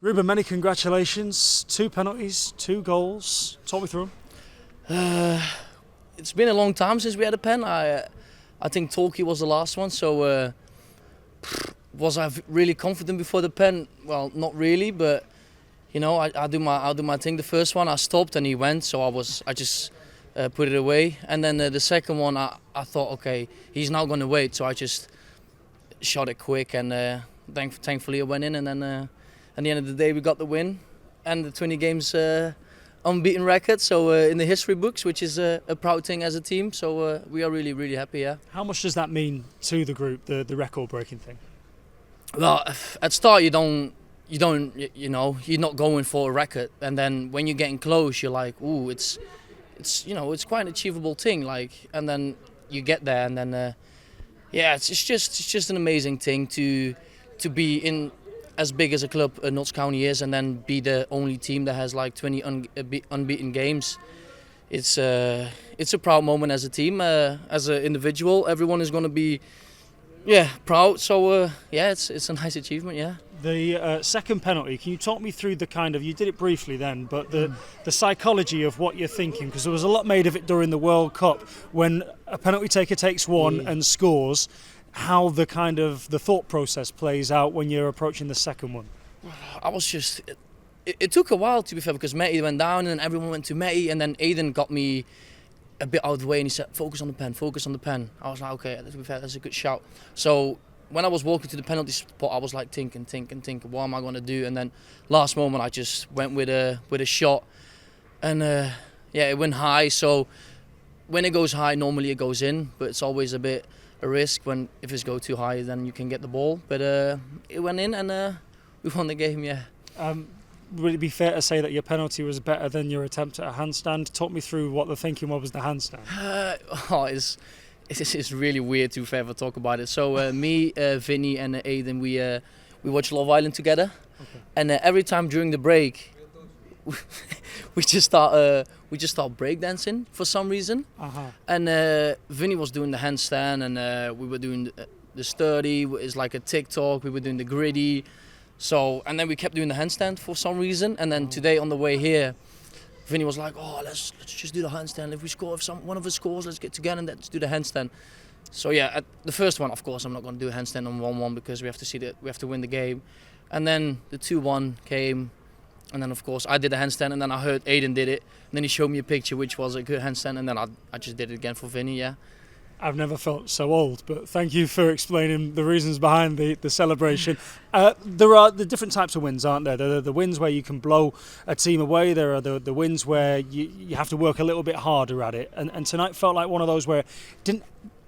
Ruben, many congratulations. 2 penalties, 2 goals. Talk me through them. It's been a long time since we had a pen. I think Torquay was the last one. So was I really confident before the pen? Well, not really, but you know, I do my thing. The first one I stopped and he went, so I just put it away. And then the second one I thought, okay, he's now going to wait, so I just shot it quick and thankfully it went in. And then at the end of the day we got the win and the 20 games unbeaten record. So in the history books, which is a proud thing as a team. So we are really happy. Yeah. How much does that mean to the group, the record-breaking thing? Well, at start you know, you're not going for a record, and then when you're getting close, you're like, ooh, it's quite an achievable thing. Like, and then you get there, and then it's just an amazing thing to be in as big as a club Notts County is, and then be the only team that has like 20 unbeaten games. It's a proud moment as a team, as an individual. Everyone is going to be proud. So it's a nice achievement. Yeah. The second penalty, can you talk me through the kind of, you did it briefly then, but the psychology of what you're thinking? Because there was a lot made of it during the World Cup when a penalty taker takes one and scores, how the kind of the thought process plays out when you're approaching the second one. I was just, it took a while to be fair, because Matty went down and everyone went to Matty, and then Aidan got me a bit out of the way and he said, focus on the pen. I was like, okay, to be fair, that's a good shout. So when I was walking to the penalty spot, I was like thinking, what am I going to do? And then last moment, I just went with a shot, and it went high. So when it goes high, normally it goes in, but it's always a bit a risk when if it goes too high, then you can get the ball. But it went in, and we won the game. Yeah. Would it be fair to say that your penalty was better than your attempt at a handstand? Talk me through what the thinking was with the handstand. It's really weird to ever talk about it. So me, Vinny and Aidan, we watch Love Island together, and every time during the break, we just start breakdancing for some reason. And Vinny was doing the handstand, and we were doing the sturdy. It's like a TikTok. We were doing the gritty. So, and then we kept doing the handstand for some reason. And then today on the way here, Vinny was like, "Oh, let's just do the handstand. If one of us scores, let's get together and let's do the handstand." So yeah, at the first one, of course, I'm not going to do a handstand on 1-1 because we have to win the game. And then the 2-1 came, and then of course I did the handstand, and then I heard Aidan did it, and then he showed me a picture which was a good handstand, and then I just did it again for Vinny. Yeah. I've never felt so old, but thank you for explaining the reasons behind the celebration. There are the different types of wins, aren't there? There are the wins where you can blow a team away. There are the wins where you have to work a little bit harder at it. And tonight felt like one of those where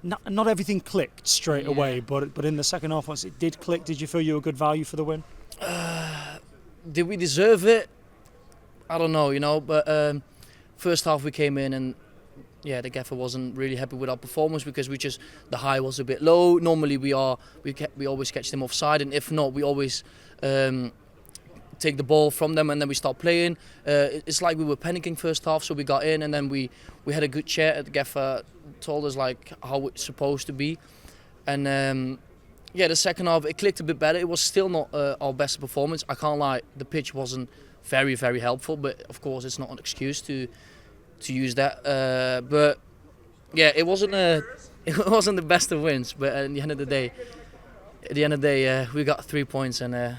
not everything clicked straight away, but in the second half, once it did click, did you feel you were good value for the win? Did we deserve it? I don't know, but first half we came in and the gaffer wasn't really happy with our performance because the high was a bit low. Normally we always catch them offside, and if not, we always take the ball from them and then we start playing. It's like we were panicking first half, so we got in and then we had a good chat. The gaffer told us like how it's supposed to be, and the second half it clicked a bit better. It was still not our best performance. I can't lie, the pitch wasn't very helpful, but of course it's not an excuse to use that, but it wasn't the best of wins. But at the end of the day, we got 3 points, and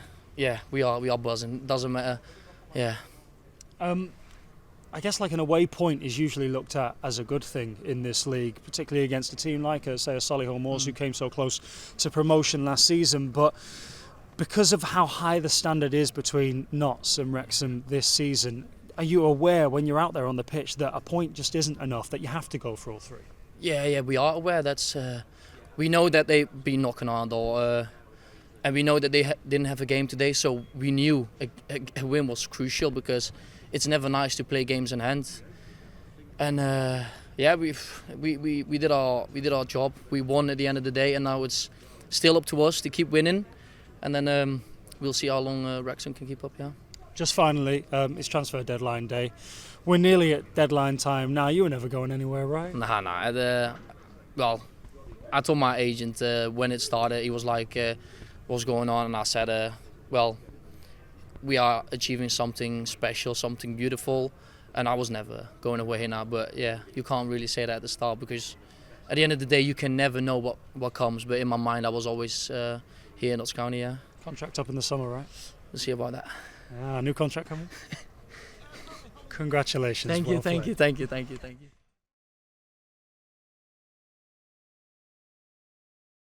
we are buzzing. Doesn't matter. Yeah. I guess like an away point is usually looked at as a good thing in this league, particularly against a team like say a Solihull Moors who came so close to promotion last season. But because of how high the standard is between Notts and Wrexham this season, are you aware when you're out there on the pitch that a point just isn't enough, that you have to go for all three? Yeah, we are aware. That's we know that they've been knocking on our door, and we know that they didn't have a game today. So we knew a win was crucial because it's never nice to play games in hand. And we did our job. We won at the end of the day, and now it's still up to us to keep winning, and then we'll see how long Wrexham can keep up. Yeah. Just finally, it's transfer deadline day. We're nearly at deadline time now. You were never going anywhere, right? Nah. Well, I told my agent when it started. He was like, "What's going on?" And I said, "Well, we are achieving something special, something beautiful, and I was never going away here now. But yeah, you can't really say that at the start, because at the end of the day, you can never know what comes. But in my mind, I was always here in Notts County. Yeah, Contract up in the summer, right? we'll see about that. New contract coming. Congratulations. Thank you, Well thank played. you, thank you, thank you, thank you.